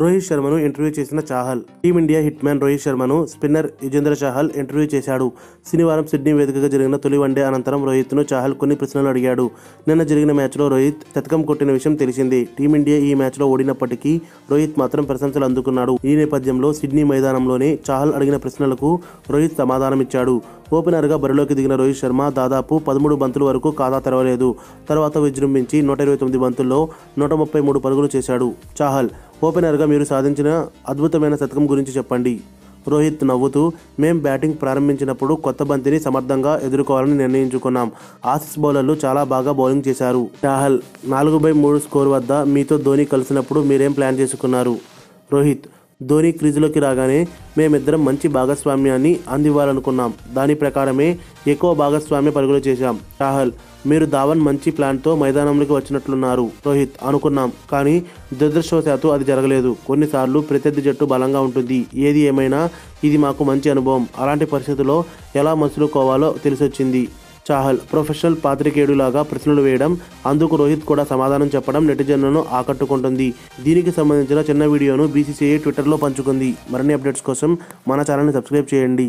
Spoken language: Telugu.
రోహిత్ శర్మను ఇంటర్వ్యూ చేసిన Chahal. Team India hit man Rohit శర్మను స్పిన్నర్ యుజ్వేంద్ర చాహల్ ఇంటర్వ్యూ చేశాడు. శనివారం సిడ్నీ వేదికగా జరిగిన తొలి వన్డే అనంతరం రోహిత్ను చాహల్ కొన్ని ప్రశ్నలు అడిగాడు. నిన్న జరిగిన మ్యాచ్లో రోహిత్ శతకం కొట్టిన విషయం తెలిసిందే. టీమిండియా ఈ మ్యాచ్లో ఓడినప్పటికీ రోహిత్ మాత్రం ప్రశంసలు అందుకున్నాడు. ఈ నేపథ్యంలో సిడ్నీ మైదానంలోనే చాహల్ అడిగిన ప్రశ్నలకు రోహిత్ సమాధానమిచ్చాడు. ఓపెనర్గా బరిలోకి దిగిన రోహిత్ శర్మ దాదాపు 13 బంతుల వరకు ఖాతా తెరవలేదు. తర్వాత విజృంభించి 129 బంతుల్లో 133 పరుగులు చేశాడు. చాహల్: ఓపెనర్గా మీరు సాధించిన అద్భుతమైన శతకం గురించి చెప్పండి. రోహిత్ నవ్వుతూ: మేం బ్యాటింగ్ ప్రారంభించినప్పుడు కొత్త బంతిని సమర్థంగా ఎదుర్కోవాలని నిర్ణయించుకున్నాం. ఆసీస్ బౌలర్లు చాలా బాగా బౌలింగ్ చేశారు. చాహల్: 4/3 స్కోర్ వద్ద మీతో ధోని కలిసినప్పుడు మీరేం ప్లాన్ చేసుకున్నారు? రోహిత్: ధోని క్రీజులోకి రాగానే మేమిద్దరం మంచి భాగస్వామ్యాన్ని అందివ్వాలనుకున్నాం. దాని ప్రకారమే ఎక్కువ భాగస్వామ్య పరుగులు చేశాం. చాహల్: మీరు ధావన్ మంచి ప్లాన్తో మైదానంలోకి వచ్చినట్లున్నారు. రోహిత్: అనుకున్నాం, కానీ దురదృష్టవశాత్తు అది జరగలేదు. కొన్నిసార్లు ప్రత్యర్థి జట్టు బలంగా ఉంటుంది. ఏది ఏమైనా ఇది మాకు మంచి అనుభవం. అలాంటి పరిస్థితుల్లో ఎలా మసులుకోవాలో తెలిసొచ్చింది. చాహల్: ప్రొఫెషనల్ పాత్రికేయుడిలాగా ప్రశ్నలు వేయడం, అందుకు రోహిత్ కూడా సమాధానం చెప్పడం నెటిజన్లను ఆకట్టుకుంటుంది. దీనికి సంబంధించిన చిన్న వీడియోను బీసీసీఐ ట్విట్టర్లో పంచుకుంది. మరిన్ని అప్డేట్స్ కోసం మన ఛానల్ని సబ్స్క్రైబ్ చేయండి.